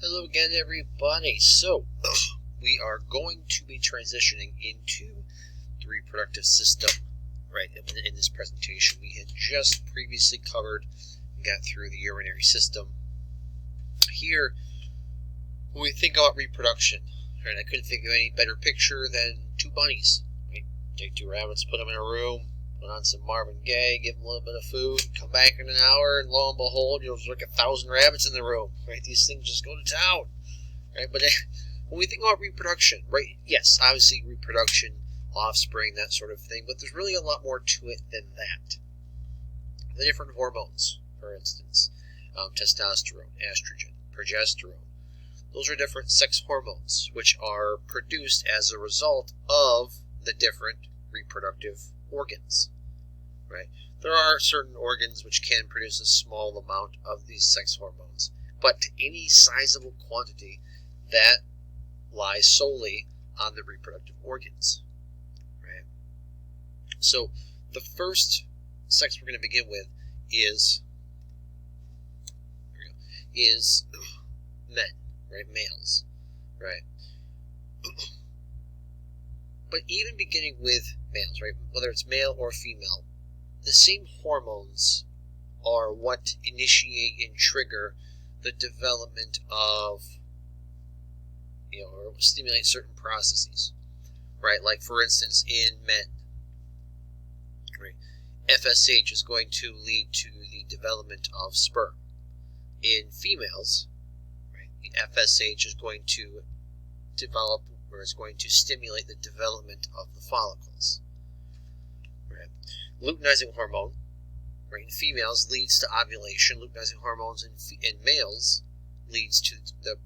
Hello again, everybody. So, we are going to be transitioning into the reproductive system, right? In this presentation, we had just previously covered and got through the urinary system. Here, when we think about reproduction, right, I couldn't think of any better picture than two bunnies. Right? Take two rabbits, put them in a room, put on some Marvin Gaye, give them a little bit of food, come back in an hour, and lo and behold, there's like 1,000 rabbits in the room. Right? These things just go to town. Right? But when we think about reproduction, right? Yes, obviously reproduction, offspring, that sort of thing. But there's really a lot more to it than that. The different hormones, for instance, testosterone, estrogen, progesterone. Those are different sex hormones, which are produced as a result of the different reproductive organs, right? There are certain organs which can produce a small amount of these sex hormones, but to any sizable quantity, that lies solely on the reproductive organs, right? So the first sex we're going to begin with is men, right? Males, right? But even beginning with males, right? Whether it's male or female, the same hormones are what initiate and trigger the development of, or stimulate certain processes, right? Like, for instance, in men, right? FSH is going to lead to the development of sperm. In females, right, the FSH is going to develop, or is going to stimulate the development of the follicles. Right? Luteinizing hormone, right, in females leads to ovulation. Luteinizing hormones in males leads to the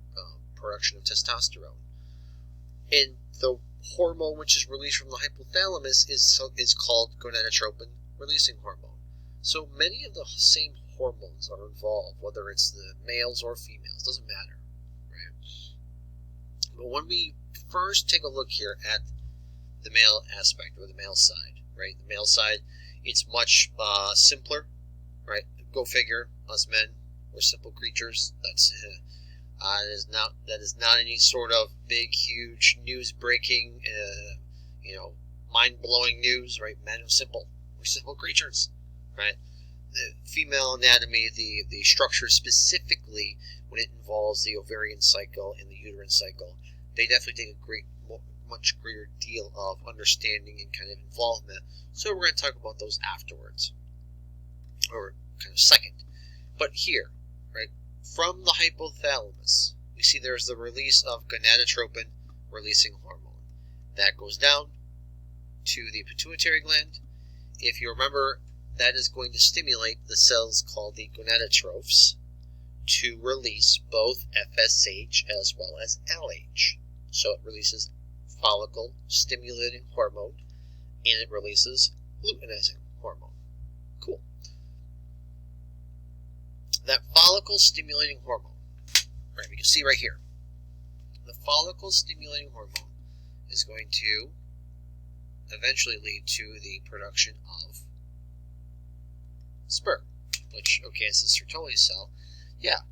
production of testosterone. And the hormone which is released from the hypothalamus is called gonadotropin releasing hormone. So many of the same hormones are involved, whether it's the males or females, doesn't matter, right? But when we first take a look here at the male aspect, or the male side, right? The male side, it's much simpler, right? Go figure, us men, we're simple creatures. That is not any sort of big, huge, news-breaking, mind-blowing news, right? Men are simple. We're simple creatures, right? The female anatomy, the structure specifically, when it involves the ovarian cycle and the uterine cycle, they definitely take a much greater deal of understanding and kind of involvement. So we're going to talk about those afterwards, or kind of second. But here, right, from the hypothalamus, we see there's the release of gonadotropin releasing hormone. That goes down to the pituitary gland. If you remember, that is going to stimulate the cells called the gonadotrophs to release both FSH as well as LH. So it releases follicle stimulating hormone, and it releases luteinizing hormone. Cool. That follicle stimulating hormone, right, we can see right here, the follicle stimulating hormone is going to eventually lead to the production of sperm, which, okay, it's a Sertoli cell. Yeah.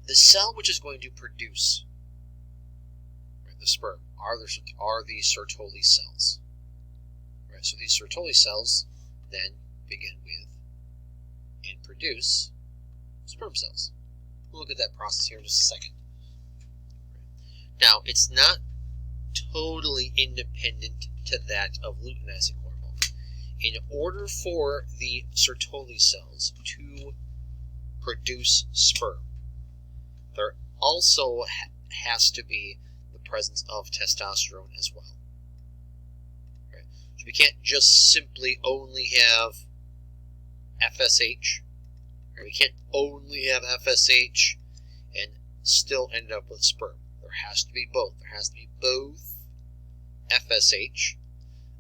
The cell which is going to produce, right, the sperm are the Sertoli cells. Right, so these Sertoli cells then begin with and produce sperm cells. We'll look at that process here in just a second. Now, it's not totally independent to that of luteinizing hormone. In order for the Sertoli cells to produce sperm, there also has to be the presence of testosterone as well. Right? So we can't just simply only have FSH. Right? We can't only have FSH and still end up with sperm. There has to be both. There has to be both FSH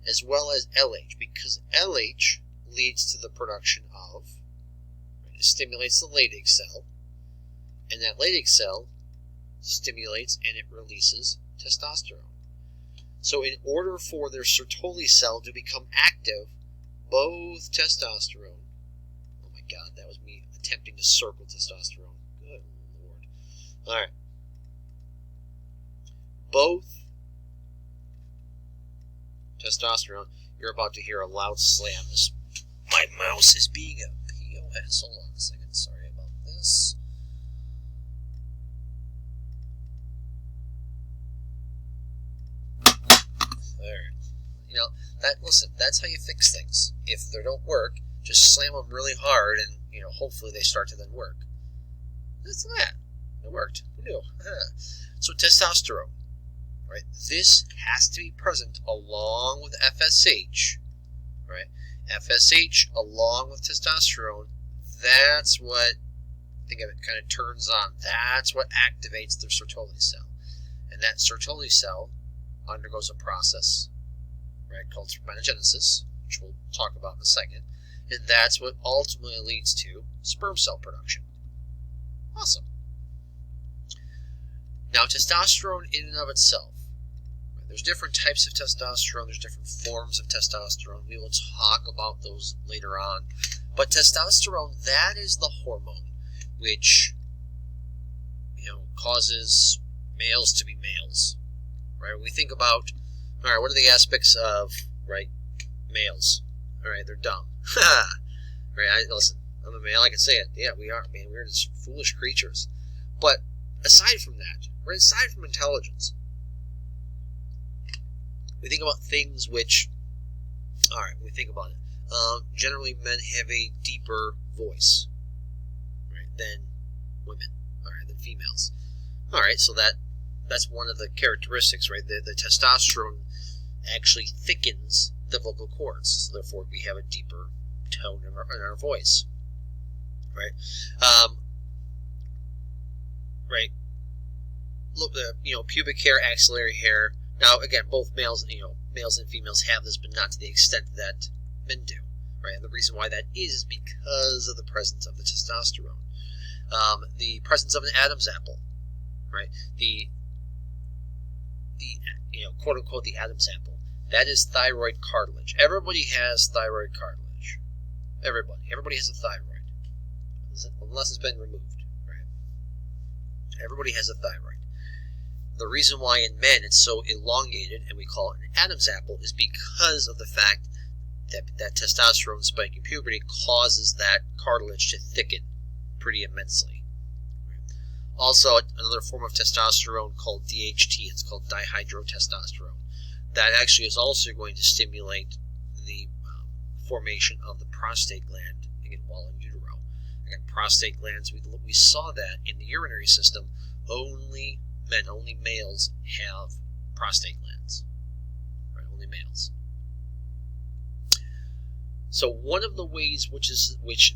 as well as LH, because LH leads to the production of, right, it stimulates the Leydig cell, and that Leydig cell stimulates and it releases testosterone. So in order for their Sertoli cell to become active, both testosterone, oh my god, that was me attempting to circle testosterone. Good Lord. All right. Both testosterone. You're about to hear a loud slam. My mouse is being a POS. Hold on a second. Sorry about this. There. You know, listen, that's how you fix things. If they don't work, just slam them really hard and, hopefully they start to then work. That's that. It worked. Who knew? So testosterone, right? This has to be present along with FSH, right? FSH along with testosterone, that's what, think of it, kind of turns on. That's what activates the Sertoli cell. And that Sertoli cell undergoes a process, right, called spermatogenesis, which we'll talk about in a second. And that's what ultimately leads to sperm cell production. Awesome. Now, testosterone in and of itself, right, there's different types of testosterone, there's different forms of testosterone. We will talk about those later on. But testosterone, that is the hormone which, causes males to be males. Right? When we think about, all right, what are the aspects of, right, males? All right, they're dumb. Right? Listen, I'm a male, I can say it. Yeah, we are, man. We're just foolish creatures. But aside from that, right, aside from intelligence, we think about things which, all right, when we think about it, generally men have a deeper voice, right, than women, all right, than females. All right, so that's one of the characteristics, right? The testosterone actually thickens the vocal cords, so therefore we have a deeper tone in our voice, right? Right. Look, pubic hair, axillary hair. Now, again, both males and females have this, but not to the extent that men do, right? And the reason why that is because of the presence of the testosterone, the presence of an Adam's apple, right? The quote unquote the Adam's apple. That is thyroid cartilage. Everybody has thyroid cartilage. Everybody has a thyroid, unless it's been removed, right? Everybody has a thyroid. The reason why in men it's so elongated and we call it an Adam's apple is because of the fact that testosterone spike in puberty causes that cartilage to thicken pretty immensely. Also, another form of testosterone called DHT, it's called dihydrotestosterone. That actually is also going to stimulate the formation of the prostate gland, again, while in utero. Again, prostate glands, we saw that in the urinary system. Only males have prostate glands. Right, only males. So one of the ways which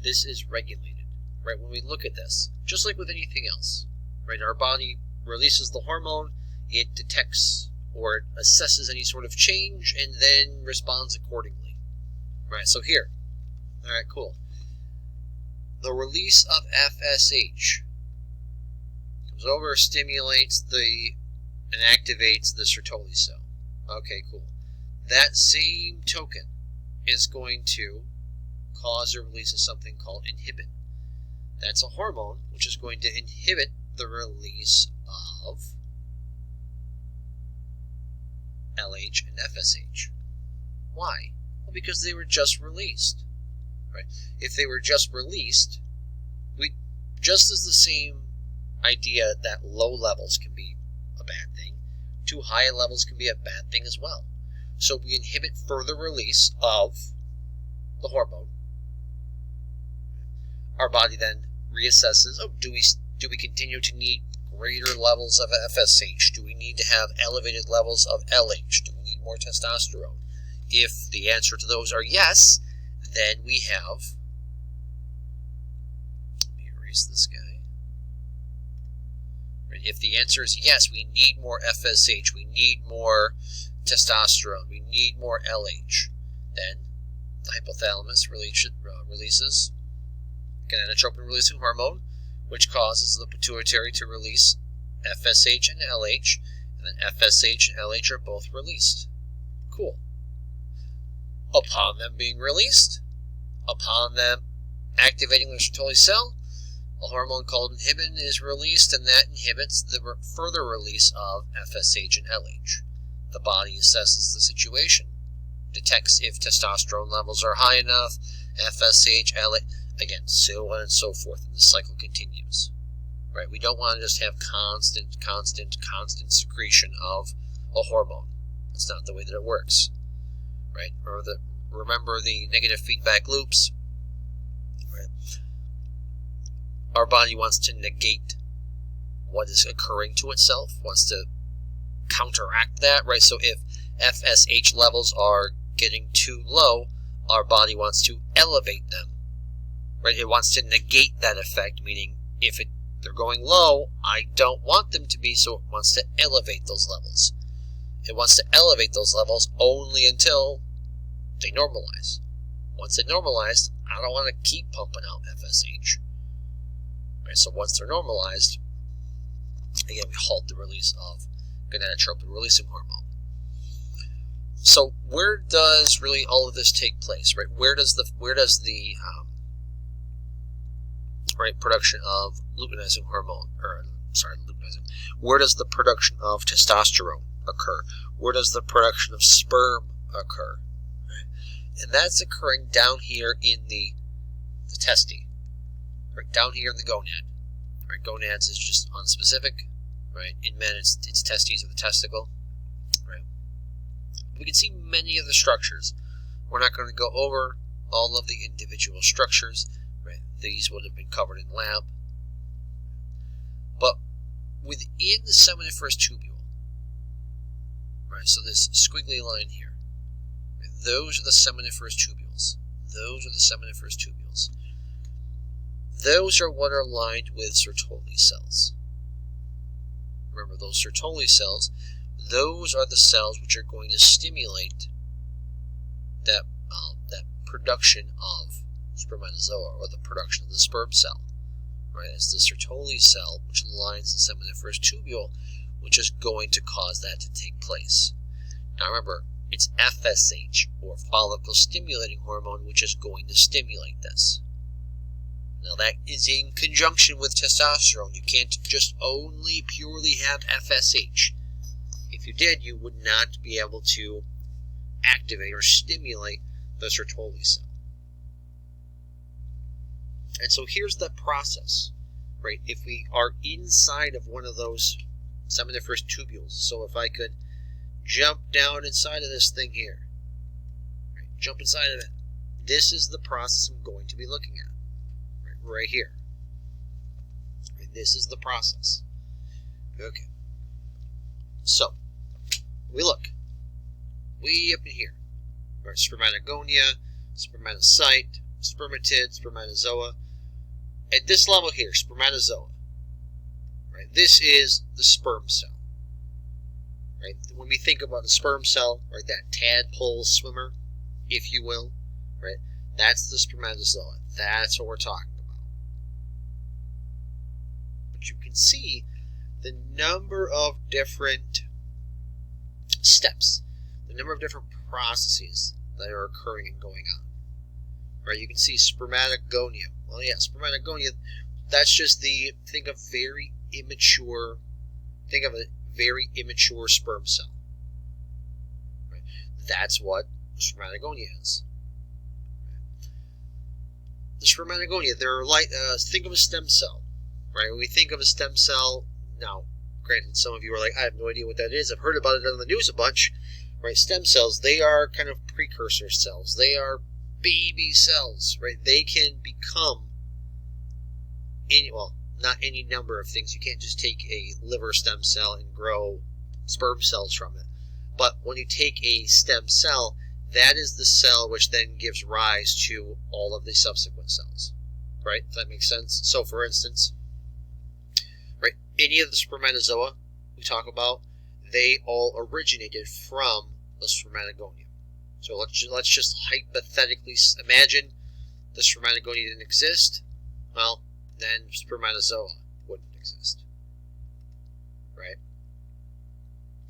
this is regulated, right, when we look at this, just like with anything else, right, our body releases the hormone, it detects or it assesses any sort of change and then responds accordingly. Right, so here, all right, cool. The release of FSH comes over, stimulates and activates the Sertoli cell. Okay, cool. That same token is going to cause a release of something called inhibin. That's a hormone which is going to inhibit the release of LH and FSH. Why? Well, because they were just released. Right? If they were just released, just as the same idea that low levels can be a bad thing, too high levels can be a bad thing as well. So we inhibit further release of the hormone. Our body then reassesses, do we continue to need greater levels of FSH? Do we need to have elevated levels of LH? Do we need more testosterone? If the answer to those are yes, then we have, let me erase this guy. If the answer is yes, we need more FSH, we need more testosterone, we need more LH, then the hypothalamus releases gonadotropin-releasing hormone, which causes the pituitary to release FSH and LH, and then FSH and LH are both released. Cool. Upon them being released, upon them activating the Sertoli cell, a hormone called inhibin is released, and that inhibits the further release of FSH and LH. The body assesses the situation, detects if testosterone levels are high enough, FSH, LH, again, so on and so forth, and the cycle continues. Right? We don't want to just have constant secretion of a hormone. That's not the way that it works. Right? Remember the negative feedback loops. Right? Our body wants to negate what is occurring to itself, wants to counteract that, right? So if FSH levels are getting too low, our body wants to elevate them, right? It wants to negate that effect, meaning if they're going low, I don't want them to be, so it wants to elevate those levels. It wants to elevate those levels only until they normalize. Once they normalize, I don't want to keep pumping out FSH. Right? So once they're normalized, again, we halt the release of gonadotropin-releasing hormone. So where does really all of this take place? Right? Where does the production of luteinizing hormone, where does the production of testosterone occur? Where does the production of sperm occur? Right? And that's occurring down here in the testes, right? Down here in the gonad. Right? Gonads is just unspecific. Right? In men, it's testes or the testicle. Right? We can see many of the structures. We're not going to go over all of the individual structures. Right? These would have been covered in lab. But within the seminiferous tubule, right? So this squiggly line here, right? Those are the seminiferous tubules. Those are the seminiferous tubules. Those are what are lined with Sertoli cells. Remember, those Sertoli cells, those are the cells which are going to stimulate that production of spermatozoa, or the production of the sperm cell. Right? It's the Sertoli cell which lines the seminiferous tubule, which is going to cause that to take place. Now remember, it's FSH, or follicle stimulating hormone, which is going to stimulate this. Now that is in conjunction with testosterone. You can't just only purely have FSH. If you did, you would not be able to activate or stimulate the Sertoli cell. And so here's the process, right? If we are inside of one of those seminiferous tubules, so if I could jump down inside of this thing here, right? Jump inside of it, this is the process I'm going to be looking at. Right here. And this is the process. Okay. So, we look. Way up in here. Right, spermatogonia, spermatocyte, spermatid, spermatozoa. At this level here, spermatozoa. Right, this is the sperm cell. Right, when we think about a sperm cell, right, that tadpole swimmer, if you will, right, that's the spermatozoa. That's what we're talking about. You can see the number of different steps, the number of different processes that are occurring and going on. Right? You can see spermatogonia. Well, yeah, spermatogonia, that's just think of a very immature sperm cell. Right? That's what spermatogonia is. Right? The spermatogonia, they're like, think of a stem cell. Right? When we think of a stem cell, now, granted, some of you are like, I have no idea what that is. I've heard about it on the news a bunch. Right? Stem cells, they are kind of precursor cells. They are baby cells. Right? They can become not any number of things. You can't just take a liver stem cell and grow sperm cells from it. But when you take a stem cell, that is the cell which then gives rise to all of the subsequent cells. Right? Does that make sense? So, for instance, right, any of the spermatozoa we talk about, they all originated from the spermatogonia. So let's just hypothetically imagine the spermatogonia didn't exist. Well, then spermatozoa wouldn't exist. Right?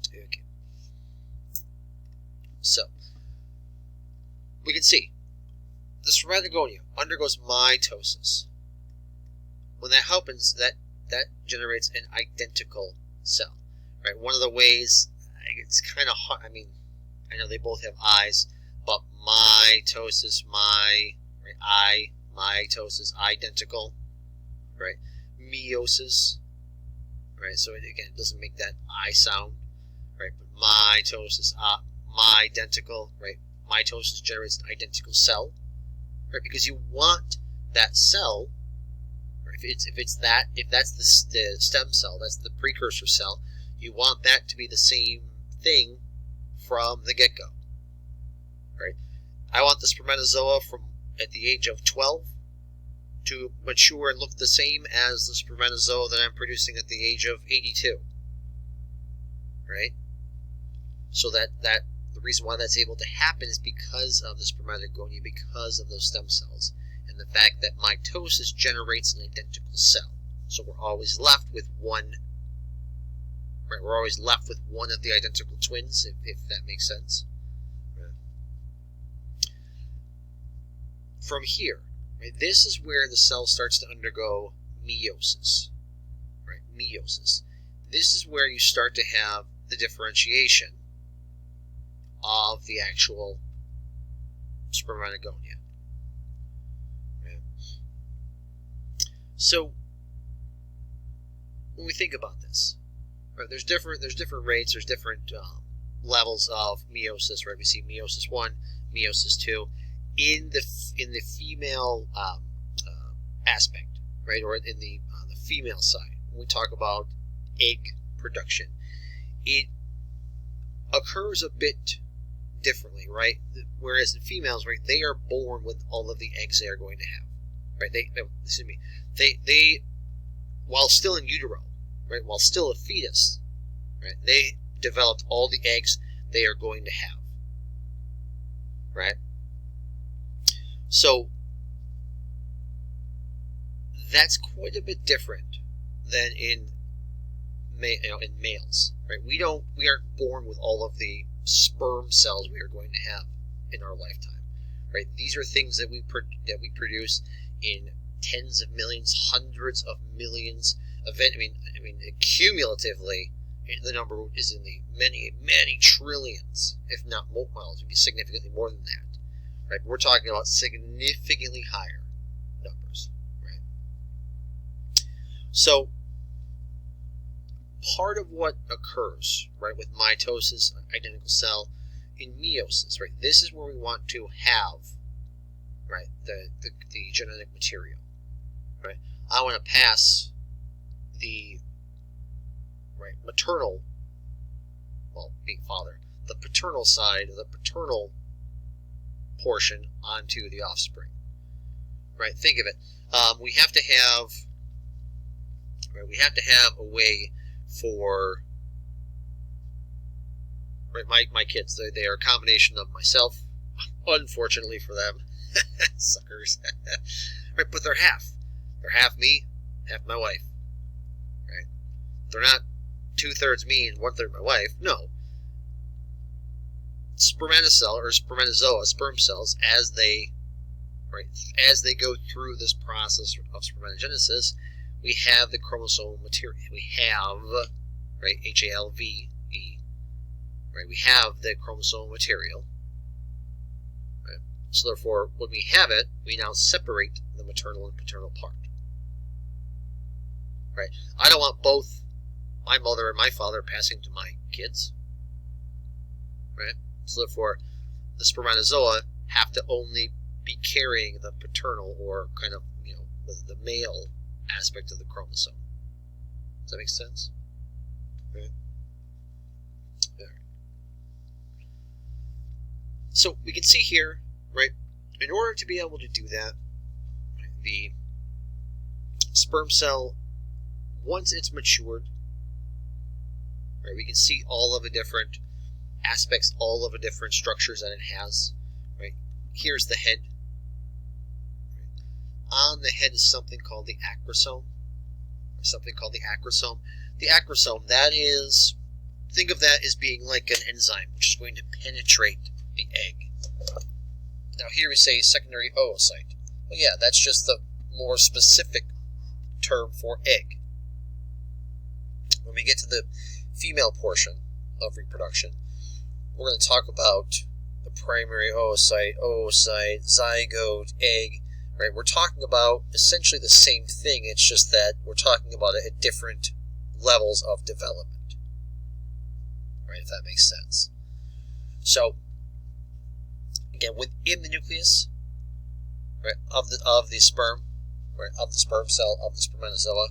Okay. So, we can see the spermatogonia undergoes mitosis. when that happens, that generates an identical cell, right? One of the ways, it's kind of hard, I mean, I know they both have I's, but mitosis, mitosis, identical, right? Meiosis, right? So again, it doesn't make that I sound, right? But mitosis, identical, right? Mitosis generates an identical cell, right? Because you want that cell, or if that's the stem cell, that's the precursor cell, you want that to be the same thing from the get-go, right? I want the spermatozoa from at the age of 12 to mature and look the same as the spermatozoa that I'm producing at the age of 82, right? So that the reason why that's able to happen is because of the spermatogonia, because of those stem cells, and the fact that mitosis generates an identical cell. So we're always left with one, right? We're always left with one of the identical twins, if that makes sense. Right. From here, right, this is where the cell starts to undergo meiosis, right? Meiosis. This is where you start to have the differentiation of the actual spermatogonia. Right. So when we think about this, right, there's different rates, there's different levels of meiosis, right? We see meiosis 1, meiosis 2 in the female aspect, right, or in the female side. When we talk about egg production, it occurs a bit differently, right? Whereas in females, right, they are born with all of the eggs they are going to have, right? They while still in utero, right, while still a fetus, right, they developed all the eggs they are going to have, right? So that's quite a bit different than in males, right? We aren't born with all of the sperm cells we are going to have in our lifetime, right? These are things that we produce in tens of millions, hundreds of millions of I mean, cumulatively, the number is in the many trillions, if not more. Well, it would be significantly more than that, right? We're talking about significantly higher numbers, right? So part of what occurs, right, with mitosis, identical cell, in meiosis, right, this is where we want to have, right, the genetic material, right? I want to pass the, right, maternal, well, being father, the paternal side, the paternal portion onto the offspring, right? Think of it. We have to have, right, a way for, right, my kids, they are a combination of myself, unfortunately for them, suckers, right, but they're half me, half my wife, right? They're not 2/3 me and 1/3 my wife. No. Spermatocell or spermatozoa, sperm cells, as they go through this process of spermatogenesis, we have the chromosomal material. We have, right, HALVE, right? We have the chromosomal material. Right? So therefore, when we have it, we now separate the maternal and paternal part. Right? I don't want both my mother and my father passing to my kids. Right? So therefore, the spermatozoa have to only be carrying the paternal, or kind of, the male aspect of the chromosome. Does that make sense? Right. All right. So we can see here, right, in order to be able to do that, the sperm cell, once it's matured, right, we can see all of the different aspects, all of the different structures that it has, right? Here's the head. Right? On the head is something called the acrosome, The acrosome, that is, think of that as being like an enzyme, which is going to penetrate the egg. Now here we say secondary oocyte. Well, yeah, that's just the more specific term for egg. When we get to the female portion of reproduction, we're going to talk about the primary oocyte, zygote, egg. Right? We're talking about essentially the same thing. It's just that we're talking about it at different levels of development. Right? If that makes sense. So, again, within the nucleus, right, of the sperm, right, of the sperm cell, of the spermatozoa,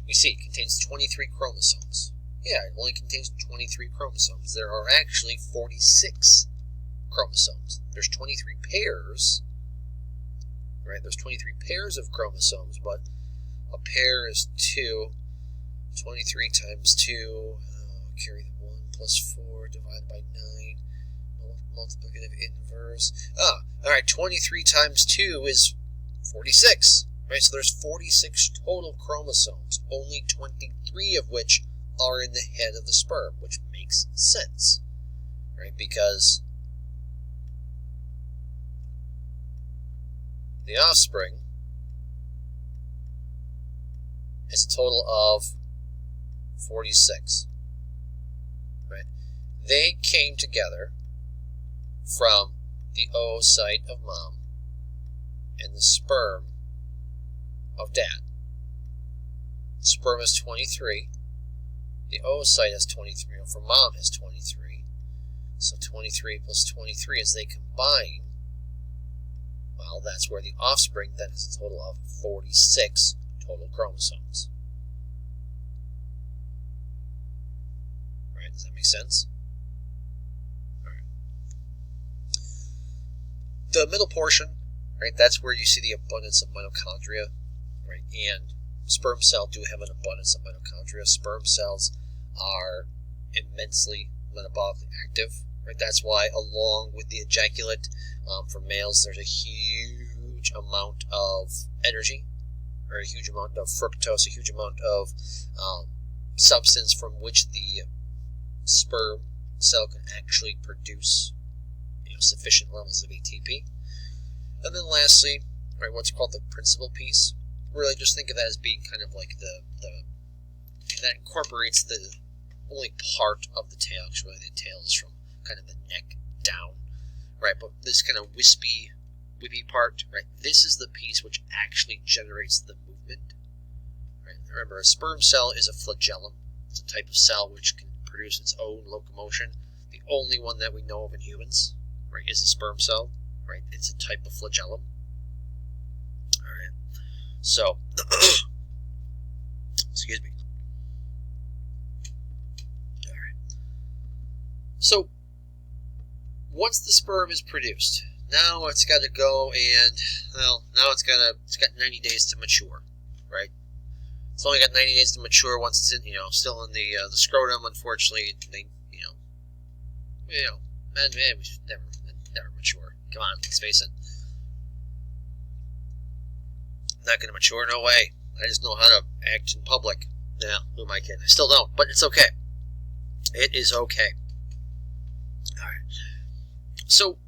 we see it contains 23 chromosomes. Yeah, it only contains 23 chromosomes. There are actually 46 chromosomes. There's 23 pairs, right? There's 23 pairs of chromosomes, but a pair is 2. 23 times 2, carry the 1 plus 4 divided by 9. Multiplicative inverse. Alright, 23 times 2 is 46. Right, so there's 46 total chromosomes, only 23 of which are in the head of the sperm, which makes sense. Right, because the offspring has a total of 46. Right? They came together from the oocyte of mom and the sperm of dad. The sperm has 23. The oocyte has 23. For mom has 23. So 23 plus 23 as they combine, well, that's where the offspring then has a total of 46 total chromosomes. Right? Does that make sense? The middle portion, right, that's where you see the abundance of mitochondria, right, and sperm cells do have an abundance of mitochondria. Sperm cells are immensely metabolically active, right, that's why along with the ejaculate, for males, there's a huge amount of energy, or a huge amount of fructose, a huge amount of substance from which the sperm cell can actually produce sufficient levels of ATP. And then lastly, right, what's called the principal piece. Really just think of that as being kind of like the that incorporates the only part of the tail. Actually, the tail is from kind of the neck down, right? But this kind of wispy part, right? This is the piece which actually generates the movement. Right? Remember, a sperm cell is a flagellum. It's a type of cell which can produce its own locomotion. The only one that we know of in humans, right, is a sperm cell, right? It's a type of flagellum. All right. So, excuse me. All right. So, once the sperm is produced, now it's got to go and, well, now it's got 90 days to mature, right? It's only got 90 days to mature once it's in, still in the scrotum. Unfortunately, they, man, we should never mature. Come on, let's face it. Not going to mature, no way. I just know how to act in public. Nah, who am I kidding? I still don't, but it's okay. It is okay. All right. So,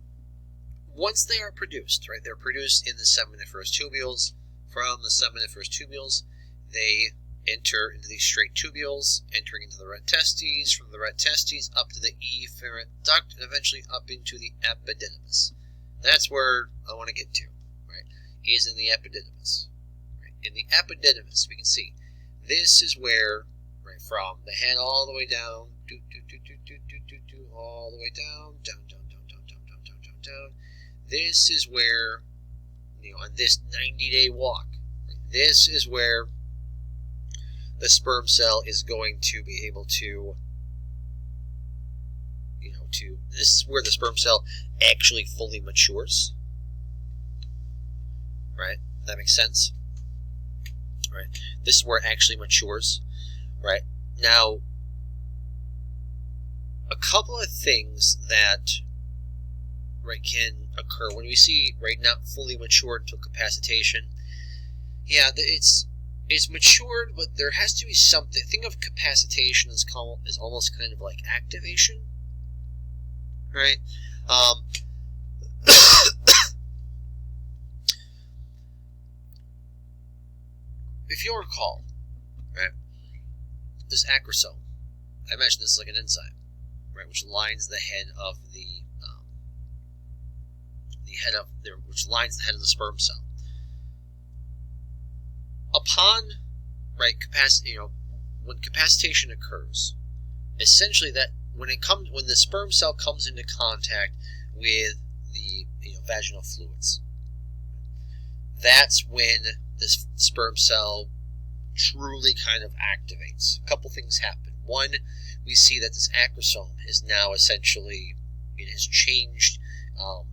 once they are produced, right, they're produced in the seminiferous tubules. From the seminiferous tubules, they enter into these straight tubules, entering into the red testes, from the red testes up to the efferent duct, and eventually up into the epididymis. That's where I want to get to, right, is in the epididymis. Right? In the epididymis, we can see, this is where, right, from the head all the way down, all the way down, down. This is where, on this 90-day walk, right, this is where the sperm cell is going to be able to, this is where the sperm cell actually fully matures. Right? That makes sense? Right? This is where it actually matures. Right? Now, a couple of things that, right, can occur when we see, right, not fully matured until capacitation. Yeah, it's matured, but there has to be something. Think of capacitation as almost kind of like activation, right? if you'll recall, right, this acrosome, I mentioned this is like an enzyme, right, which lines the head of which lines the head of the sperm cell. Upon, right, when capacitation occurs, essentially that when the sperm cell comes into contact with the vaginal fluids, that's when this sperm cell truly kind of activates. A couple things happen. One, we see that this acrosome is now essentially, it has changed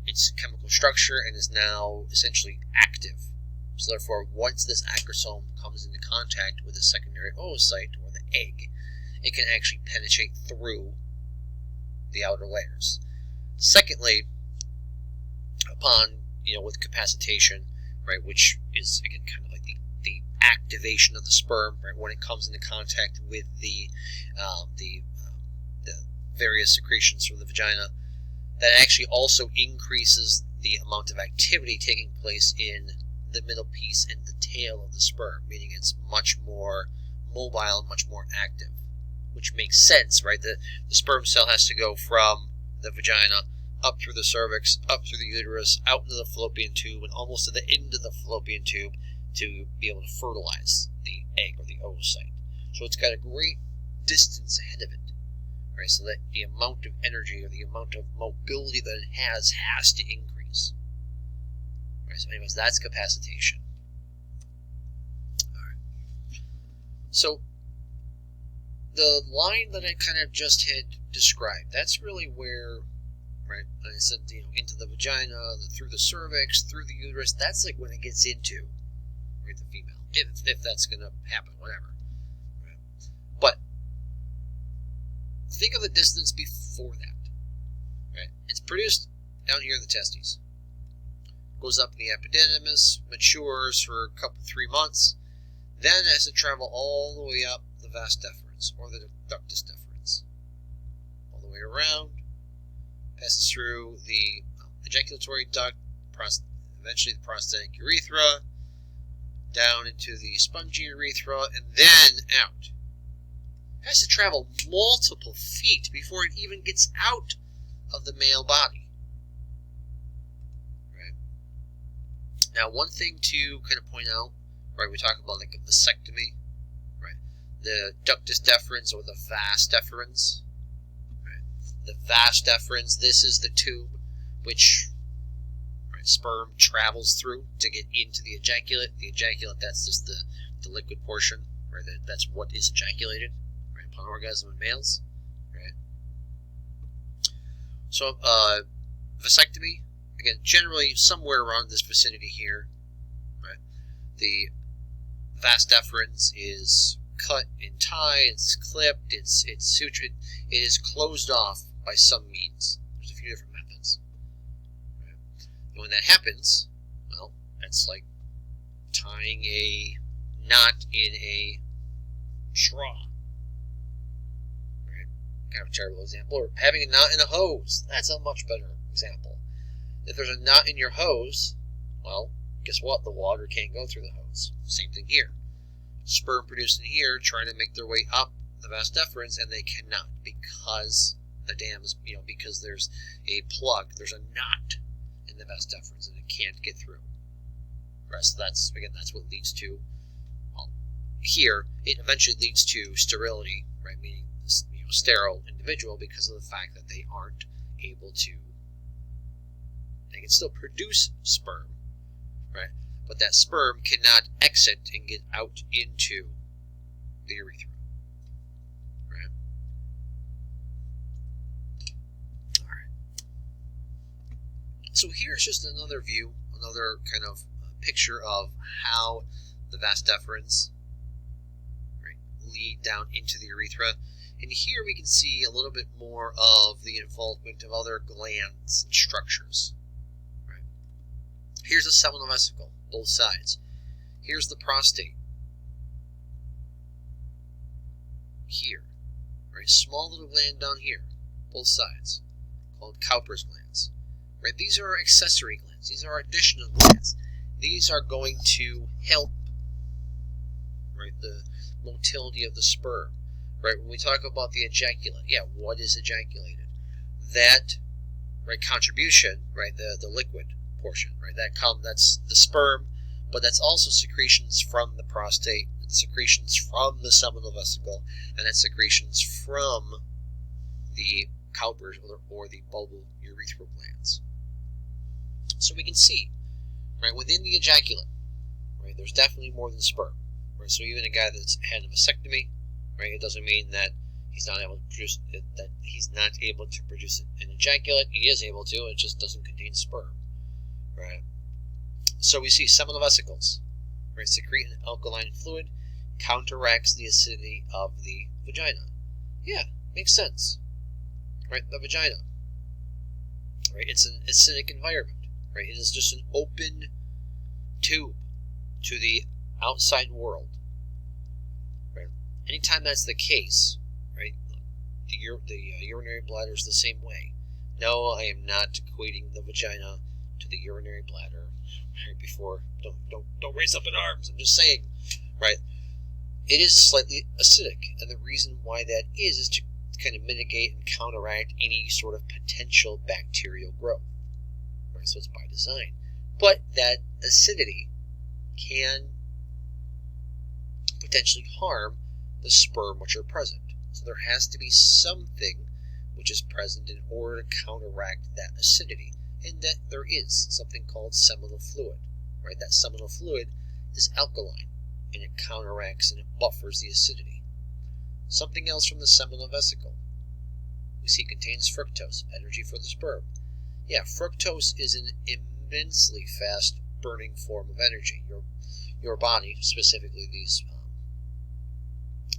its chemical structure and is now essentially active. So therefore, once this acrosome comes into contact with a secondary oocyte, or the egg, it can actually penetrate through the outer layers. Secondly, upon, with capacitation, right, which is, again, kind of like the activation of the sperm, right, when it comes into contact with the various secretions from the vagina, that actually also increases the amount of activity taking place in the middle piece and the tail of the sperm, meaning it's much more mobile and much more active, which makes sense, right? The sperm cell has to go from the vagina up through the cervix, up through the uterus, out into the fallopian tube, and almost to the end of the fallopian tube to be able to fertilize the egg or the oocyte. So it's got a great distance ahead of it, right? So that the amount of energy or the amount of mobility that it has to increase. Right, so anyways, that's capacitation. Alright. So the line that I kind of just had described, that's really where, right, like I said, into the vagina, through the cervix, through the uterus, that's like when it gets into, right, the female. If that's going to happen, whatever. Right? But think of the distance before that. Right? It's produced down here in the testes. Goes up in the epididymis, matures for a couple, 3 months, then has to travel all the way up the vas deferens, or the ductus deferens. All the way around, passes through the ejaculatory duct, eventually the prostatic urethra, down into the spongy urethra, and then out. It has to travel multiple feet before it even gets out of the male body. Right? Now, one thing to kind of point out, right, we talk about like a vasectomy, right? The ductus deferens or the vas deferens. Right? The vas deferens, this is the tube which, right, sperm travels through to get into the ejaculate. The ejaculate, that's just the liquid portion, right? That's what is ejaculated, right, upon orgasm in males, right? So, vasectomy, again, generally somewhere around this vicinity here, right? The vas deferens is cut in tie, it's clipped, it's sutured, it is closed off by some means. There's a few different methods. Right? And when that happens, well, that's like tying a knot in a straw. Right? Kind of a terrible example. Or having a knot in a hose. That's a much better example. If there's a knot in your hose, well, guess what? The water can't go through the hose. Same thing here. Sperm produced in here trying to make their way up the vas deferens, and they cannot because the dam is, because there's a plug, there's a knot in the vas deferens, and it can't get through. Right, so that's what leads to, well, here it eventually leads to sterility, right? Meaning, sterile individual because of the fact that they aren't able to. They can still produce sperm, right? But that sperm cannot exit and get out into the urethra. Right? Alright. So here's just another view, another kind of picture of how the vas deferens, right, lead down into the urethra. And here we can see a little bit more of the involvement of other glands and structures. Right? Here's a seminal vesicle, both sides. Here's the prostate. Here. Right? Small little gland down here, both sides, called Cowper's glands. Right? These are accessory glands. These are additional glands. These are going to help the motility of the sperm, right? When we talk about the ejaculate, yeah, what is ejaculated? That, right, contribution, right, the liquid portion, right, that's the sperm, but that's also secretions from the prostate, secretions from the seminal vesicle, and that's secretions from the cowpers or the bulbourethral glands. So we can see, right, within the ejaculate, right, there's definitely more than sperm, right? So even a guy that's had a vasectomy, right, it doesn't mean that he's not able to produce an ejaculate. He is able to, it just doesn't contain sperm, right? So we see seminal vesicles, right, secrete an alkaline fluid, counteracts the acidity of the vagina. Yeah, makes sense, right? The vagina, right? It's an acidic environment, right? It is just an open tube to the outside world, right? Anytime that's the case, right, the urinary bladder is the same way. No, I am not equating the vagina to the urinary bladder. Right before, don't raise up in arms. I'm just saying, right? It is slightly acidic, and the reason why that is to kind of mitigate and counteract any sort of potential bacterial growth. Right, so it's by design. But that acidity can potentially harm the sperm which are present. So there has to be something which is present in order to counteract that acidity. And that there is something called seminal fluid. Right? That seminal fluid is alkaline, and it counteracts and it buffers the acidity. Something else from the seminal vesicle. We see it contains fructose, energy for the sperm. Yeah, fructose is an immensely fast burning form of energy. Your body, specifically these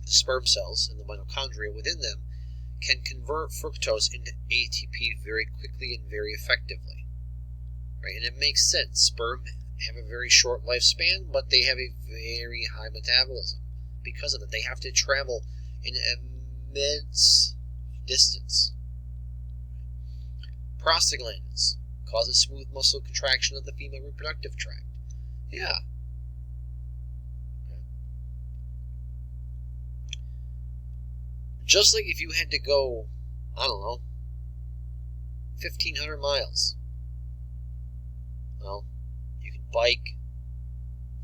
the sperm cells and the mitochondria within them, can convert fructose into ATP very quickly and very effectively. Right? And it makes sense. Sperm have a very short lifespan, but they have a very high metabolism. Because of it, they have to travel an immense distance. Prostaglandins cause a smooth muscle contraction of the female reproductive tract. Yeah. Just like if you had to go, I don't know, 1,500 miles. Well, you can bike,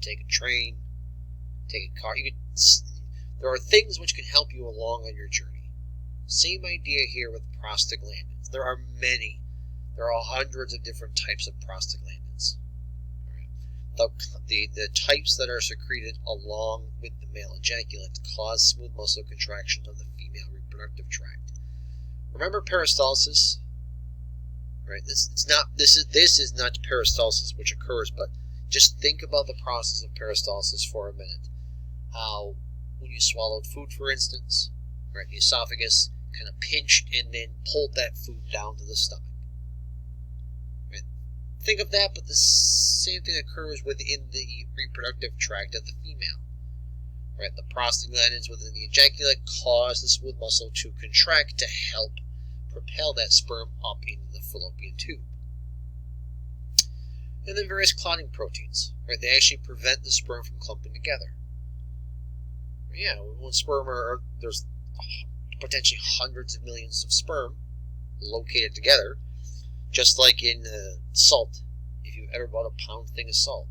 take a train, take a car. There are things which can help you along on your journey. Same idea here with prostaglandins. There are many. There are hundreds of different types of prostaglandins. The types that are secreted along with the male ejaculate cause smooth muscle contraction of the female reproductive tract. Remember peristalsis? Right? This is not peristalsis which occurs, but just think about the process of peristalsis for a minute. How when you swallowed food, for instance, right, the esophagus kind of pinched and then pulled that food down to the stomach. Right? Think of that, but the same thing occurs within the reproductive tract of the female. Right? The prostaglandins within the ejaculate cause the smooth muscle to contract to help propel that sperm up into the fallopian tube. And then various clotting proteins. Right? They actually prevent the sperm from clumping together. Yeah, when sperm there's potentially hundreds of millions of sperm located together, just like in salt. If you've ever bought a pound thing of salt,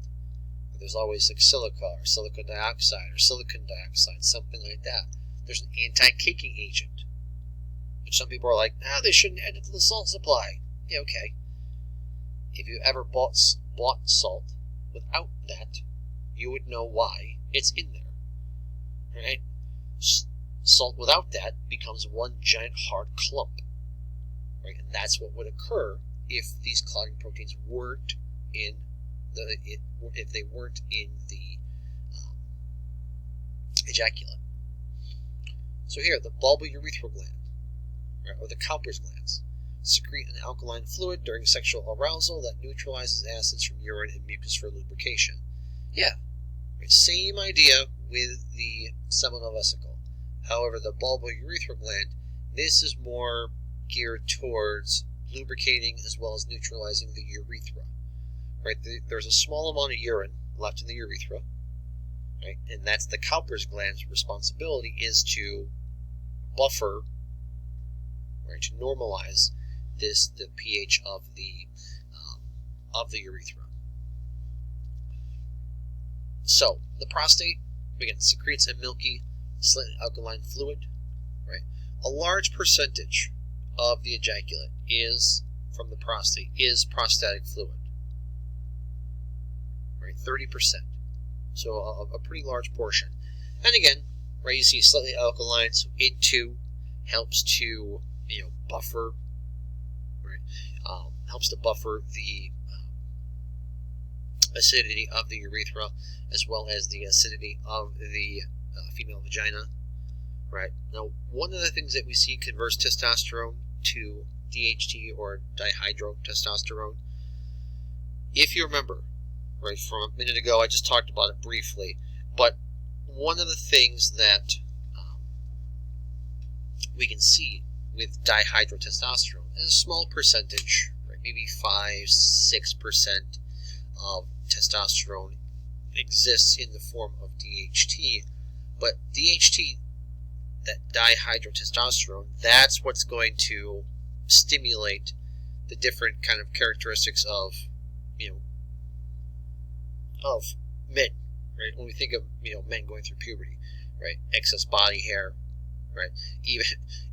there's always like silica or silicon dioxide or silicon dioxide, something like that. There's an anti-caking agent, which some people are like, they shouldn't add it to the salt supply. Yeah, okay. If you ever bought salt without that, you would know why it's in there. Right? Salt without that becomes one giant hard clump. Right? And that's what would occur if these clotting proteins weren't in the ejaculate. So here, the bulbourethral gland, right, or the Cowper's glands, secrete an alkaline fluid during sexual arousal that neutralizes acids from urine and mucus for lubrication. Yeah, right, same idea with the seminal vesicle. However, the bulbourethral gland, this is more geared towards lubricating as well as neutralizing the urethra. Right, there's a small amount of urine left in the urethra. right? And that's the Cowper's gland's responsibility, is to buffer, right, to normalize the pH of the urethra. So the prostate, again, secretes a milky, slightly alkaline fluid, right? A large percentage of the ejaculate is from the prostate is prostatic fluid, right? 30%. So a pretty large portion. And again, right, you see slightly alkaline, so it too helps to, buffer, right? Helps to buffer the acidity of the urethra, as well as the acidity of the female vagina, right? Now, one of the things that we see converts testosterone to DHT or dihydrotestosterone, if you remember, right, from a minute ago, I just talked about it briefly, but one of the things that we can see with dihydrotestosterone is a small percentage, right, maybe 5-6% of testosterone exists in the form of DHT, but DHT, that dihydrotestosterone, that's what's going to stimulate the different kind of characteristics of, of men, right? When we think of, men going through puberty, right? Excess body hair, right?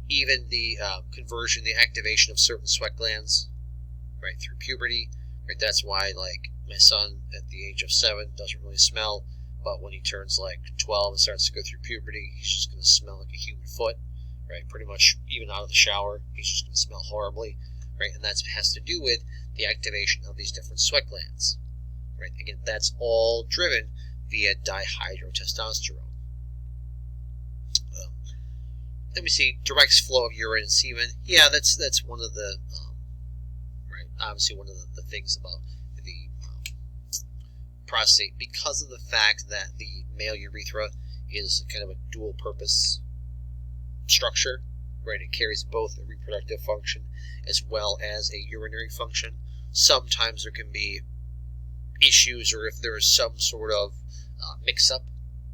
Even the conversion, the activation of certain sweat glands, right, through puberty, right? That's why, like, my son at the age of 7 doesn't really smell, but when he turns like 12 and starts to go through puberty, he's just going to smell like a human foot, right? Pretty much even out of the shower, he's just going to smell horribly, right? And that has to do with the activation of these different sweat glands, right? Again, that's all driven via dihydrotestosterone. Let me see, directs flow of urine and semen. Yeah, that's one of the, right, obviously one of the things about the prostate, because of the fact that the male urethra is kind of a dual purpose structure, right? It carries both a reproductive function as well as a urinary function. Sometimes there can be issues, or if there is some sort of mix-up,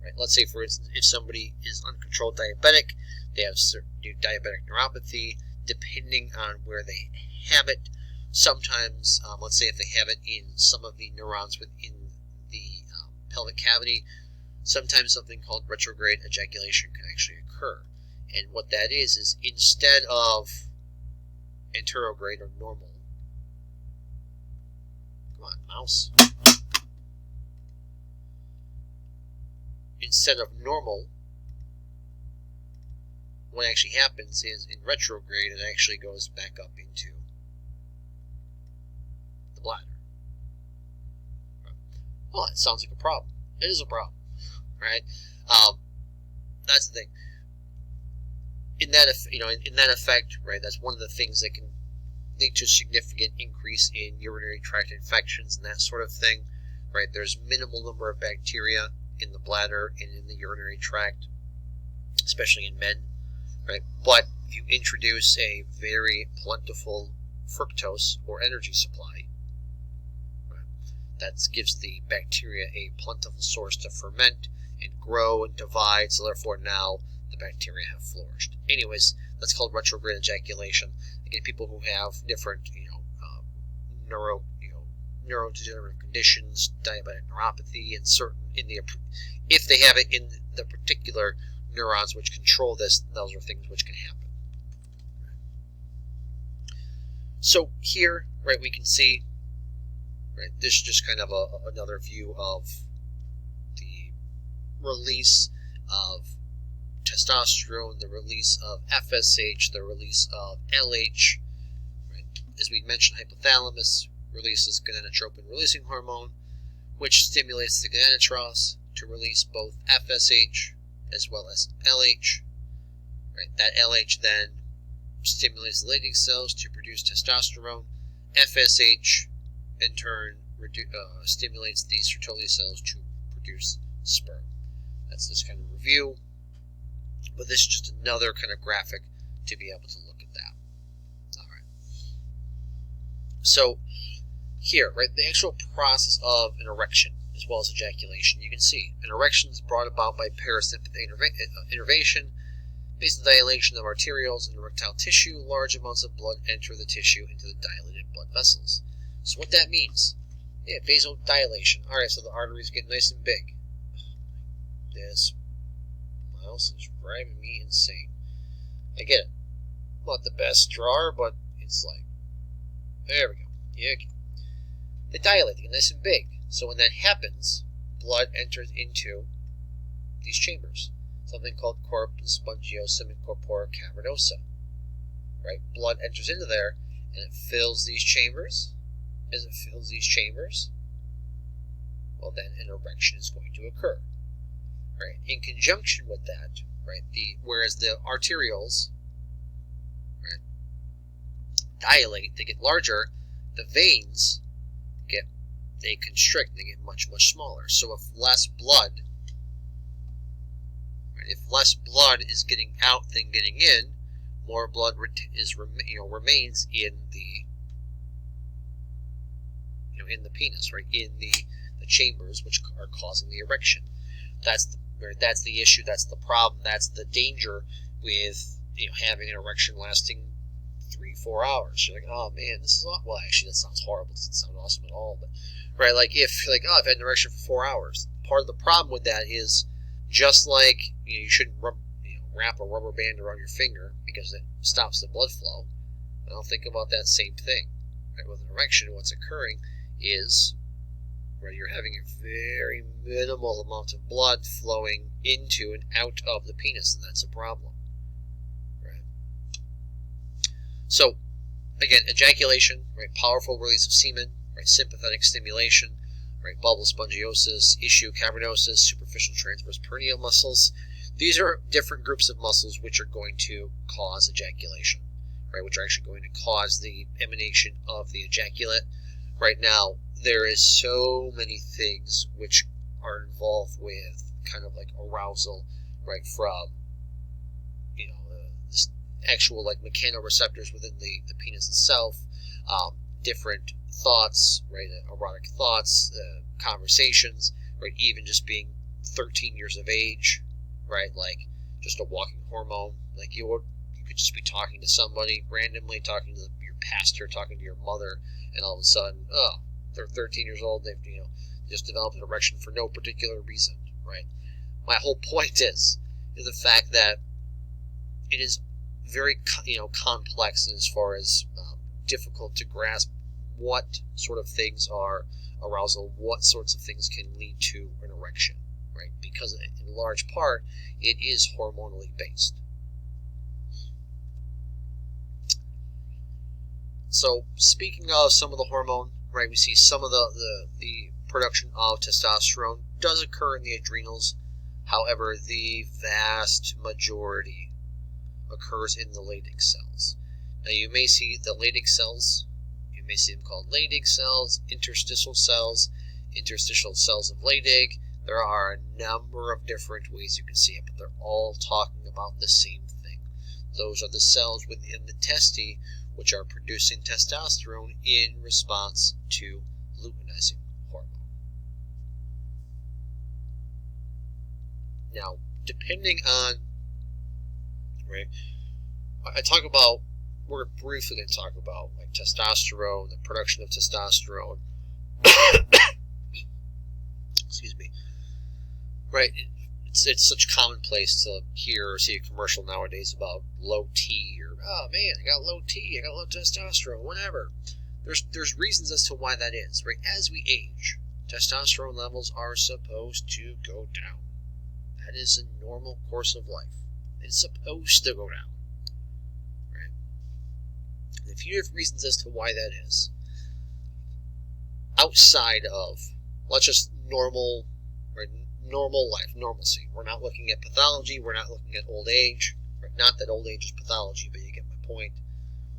right? Let's say, for instance, if somebody is uncontrolled diabetic, they have certain diabetic neuropathy, depending on where they have it. Sometimes, let's say if they have it in some of the neurons within the pelvic cavity, sometimes something called retrograde ejaculation can actually occur. And what that is instead of anterograde or normal, come on, mouse, instead of normal, what actually happens is in retrograde it actually goes back up into the bladder. Well, that sounds like a problem. It is a problem, right? That's the thing. In that, in that effect, right? That's one of the things that can lead to a significant increase in urinary tract infections and that sort of thing, right? There's minimal number of bacteria in the bladder and in the urinary tract, especially in men, right? But if you introduce a very plentiful fructose or energy supply, that gives the bacteria a plentiful source to ferment and grow and divide, so therefore now the bacteria have flourished. Anyways, that's called retrograde ejaculation. Again, people who have different, neurodegenerative conditions, diabetic neuropathy, and if they have it in the particular neurons which control this, those are things which can happen. So here, right, we can see, right, this is just kind of another view of the release of testosterone, the release of FSH, the release of LH. Right? As we mentioned, hypothalamus releases gonadotropin-releasing hormone, which stimulates the gonadotropes to release both FSH as well as LH. Right? That LH then stimulates the Leydig cells to produce testosterone. FSH in turn stimulates the Sertoli cells to produce sperm. That's this kind of review, but this is just another kind of graphic to be able to look at that. All right. So here, right, the actual process of an erection as well as ejaculation. You can see an erection is brought about by parasympathetic innervation. Based on dilation of arterioles and erectile tissue, large amounts of blood enter the tissue into the dilated blood vessels. So what that means, yeah, vasodilation. Alright, so the arteries get nice and big. This mouse is driving me insane. I get it. Not the best drawer, but it's like, there we go. Yeah, okay. They dilate, they get nice and big. So when that happens, blood enters into these chambers. Something called corpus spongiosum and corpora cavernosa. Right? Blood enters into there, and it fills these chambers. As it fills these chambers, well, then an erection is going to occur. Right? In conjunction with that, right? Whereas the arterioles, right, dilate, they get larger. The veins they constrict, they get much, much smaller. So if less blood, right, if less blood is getting out than getting in, more blood remains in the penis, right, in the chambers, which are causing the erection. That's the issue. That's the problem. That's the danger with having an erection lasting 3-4 hours. You're like, oh man, this is well. Actually, that sounds horrible. It doesn't sound awesome at all. But right, like if you're like, oh, I've had an erection for 4 hours. Part of the problem with that is just like you shouldn't wrap a rubber band around your finger because it stops the blood flow. I'll think about that same thing. Right, with an erection, what's occurring is, right, you're having a very minimal amount of blood flowing into and out of the penis, and that's a problem. Right. So, again, ejaculation, right, powerful release of semen, right, sympathetic stimulation, right, bubble spongiosis, issue cavernosus, superficial transverse perineal muscles. These are different groups of muscles which are going to cause ejaculation, right, which are actually going to cause the emanation of the ejaculate. Right now, there is so many things which are involved with kind of like arousal, right, from, this actual like mechanoreceptors within the penis itself, different thoughts, right, erotic thoughts, conversations, right, even just being 13 years of age, right, like just a walking hormone, like you could just be talking to somebody randomly, talking to your pastor, talking to your mother, and all of a sudden, oh, they're 13 years old, they've just developed an erection for no particular reason, right? My whole point is the fact that it is very complex as far as difficult to grasp what sort of things are arousal, what sorts of things can lead to an erection, right? Because in large part it is hormonally based. So speaking of some of the hormone, right, we see some of the production of testosterone does occur in the adrenals. However, the vast majority occurs in the Leydig cells. Now you may see the Leydig cells, you may see them called Leydig cells, interstitial cells of Leydig. There are a number of different ways you can see it, but they're all talking about the same thing. Those are the cells within the testes which are producing testosterone in response to luteinizing hormone. Now, depending on, right, we're briefly going to talk about like testosterone, the production of testosterone. Excuse me. Right, it's such commonplace to hear or see a commercial nowadays about low T, or oh man, I got low T, I got low testosterone, whatever. There's reasons as to why that is, right? As we age, testosterone levels are supposed to go down. That is a normal course of life. It's supposed to go down, right? And a few different reasons as to why that is. Outside of, let's just normal life, normalcy. We're not looking at pathology. We're not looking at old age. Right? Not that old age is pathology, but you get my point.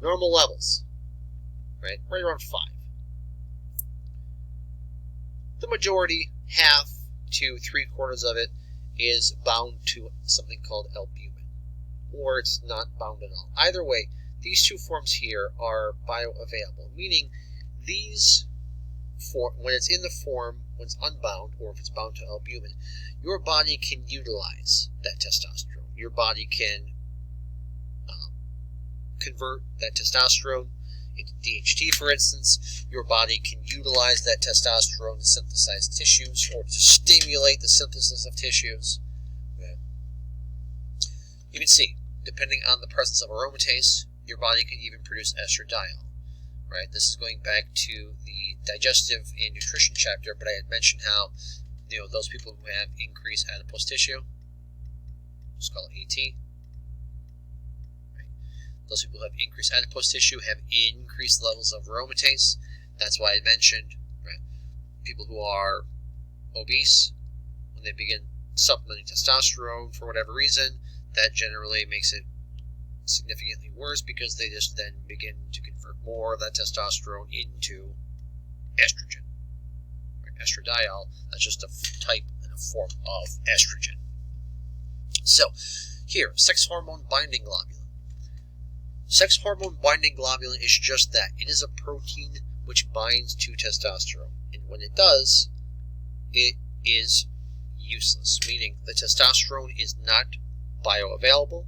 Normal levels, right around 5. The majority, half to 3/4 of it, is bound to something called albumin, or it's not bound at all. Either way, these two forms here are bioavailable, meaning these when it's in the form, when it's unbound, or if it's bound to albumin, your body can utilize that testosterone. Your body can convert that testosterone into DHT, for instance. Your body can utilize that testosterone to synthesize tissues or to stimulate the synthesis of tissues. Okay. You can see, depending on the presence of aromatase, your body can even produce estradiol. Right? This is going back to the digestive and nutrition chapter, but I had mentioned how those people who have increased adipose tissue, just call it AT. Right? Those people who have increased adipose tissue have increased levels of aromatase. That's why I mentioned, right, people who are obese, when they begin supplementing testosterone for whatever reason, that generally makes it significantly worse because they just then begin to convert more of that testosterone into estrogen. Right? Estradiol, that's just a type and a form of estrogen. So, here, sex hormone binding globulin. Sex hormone binding globulin is just that. It is a protein which binds to testosterone. And when it does, it is useless, meaning the testosterone is not bioavailable.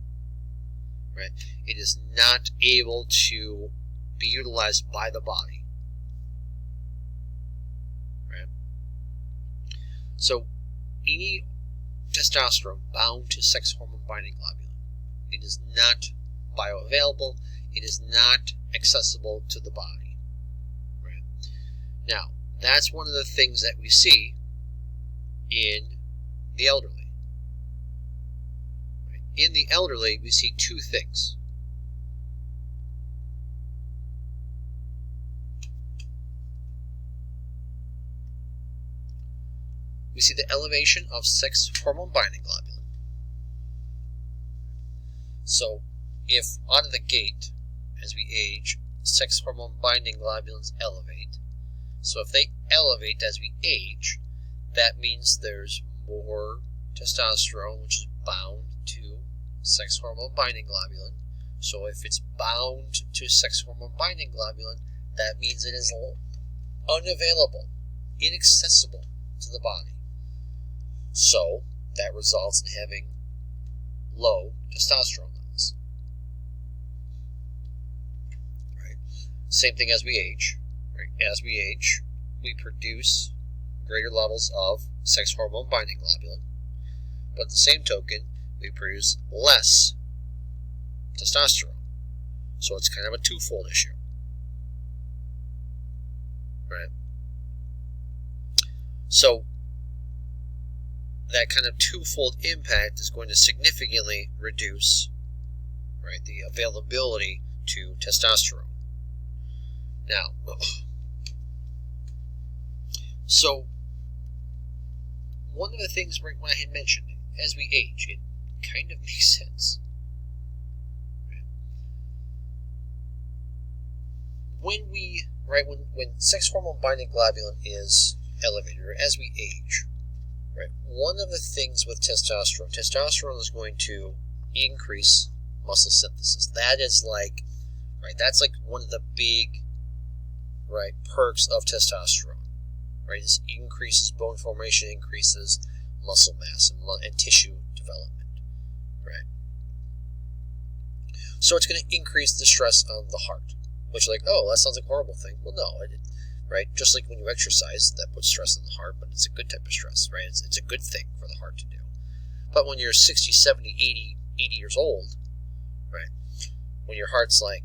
Right? It is not able to be utilized by the body. Right? So, any testosterone bound to sex hormone binding globulin, it is not bioavailable. It is not accessible to the body. Right? Now, that's one of the things that we see in the elderly. In the elderly, we see two things. We see the elevation of sex hormone binding globulin. So, if out of the gate, as we age, sex hormone binding globulins elevate. So if they elevate as we age, that means there's more testosterone, which is bound to sex hormone binding globulin. So if it's bound to sex hormone binding globulin, that means it is unavailable, inaccessible to the body. So that results in having low testosterone levels. Right? Same thing as we age. Right? As we age, we produce greater levels of sex hormone binding globulin, but at the same token, we produce less testosterone. So it's kind of a twofold issue. Right? So that kind of twofold impact is going to significantly reduce, right, the availability to testosterone. Now, so one of the things when I had mentioned, as we age, it kind of makes sense. Right? When sex hormone binding globulin is elevated, or as we age, right, one of the things with testosterone is going to increase muscle synthesis. That is like, right, that's like one of the big, right, perks of testosterone. Right, this increases bone formation, increases muscle mass and tissue development. Right. So it's going to increase the stress on the heart, which, like, oh, that sounds like a horrible thing. Well, no, right? Just like when you exercise, that puts stress on the heart, but it's a good type of stress, right? It's a good thing for the heart to do. But when you're 60, 70, 80 years old, right, when your heart's like,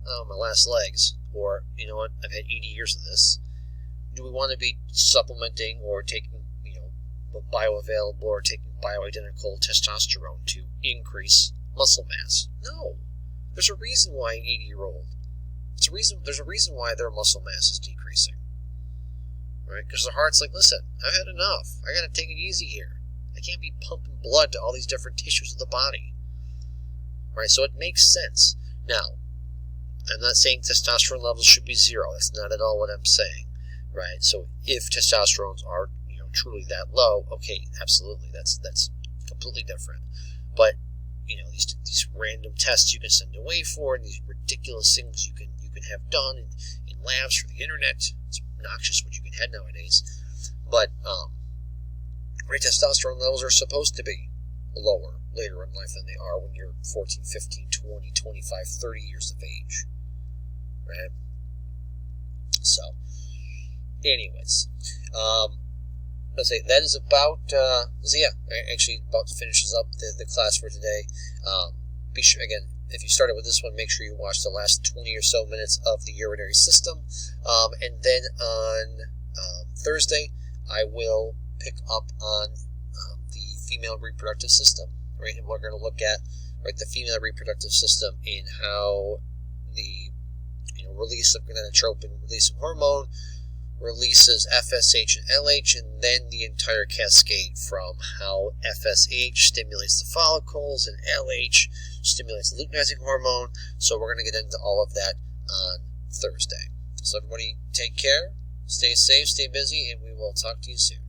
oh, my last legs, or, you know what, I've had 80 years of this, do we want to be supplementing or taking, bioavailable or taking bioidentical testosterone to increase muscle mass? No. There's a reason why an 80-year-old, there's a reason why their muscle mass is decreasing. Right? Because their heart's like, listen, I've had enough. I got to take it easy here. I can't be pumping blood to all these different tissues of the body. Right? So it makes sense. Now, I'm not saying testosterone levels should be zero. That's not at all what I'm saying. Right? So if testosterones are, truly that low, okay, absolutely, that's completely different. But these random tests you can send away for, and these ridiculous things you can have done in labs for the internet, it's obnoxious what you can have nowadays. But your testosterone levels are supposed to be lower later in life than they are when you're 14, 15, 20, 25, 30 years of age. Right? So, anyways, let's say that is about, actually about to finish up the class for today. Be sure, again, if you started with this one, make sure you watch the last 20 or so minutes of the urinary system. And then on Thursday, I will pick up on the female reproductive system, right? And we're going to look at the female reproductive system and how the release of gonadotropin, release of hormone, releases FSH and LH, and then the entire cascade from how FSH stimulates the follicles and LH stimulates the luteinizing hormone. So we're going to get into all of that on Thursday. So everybody take care, stay safe, stay busy, and we will talk to you soon.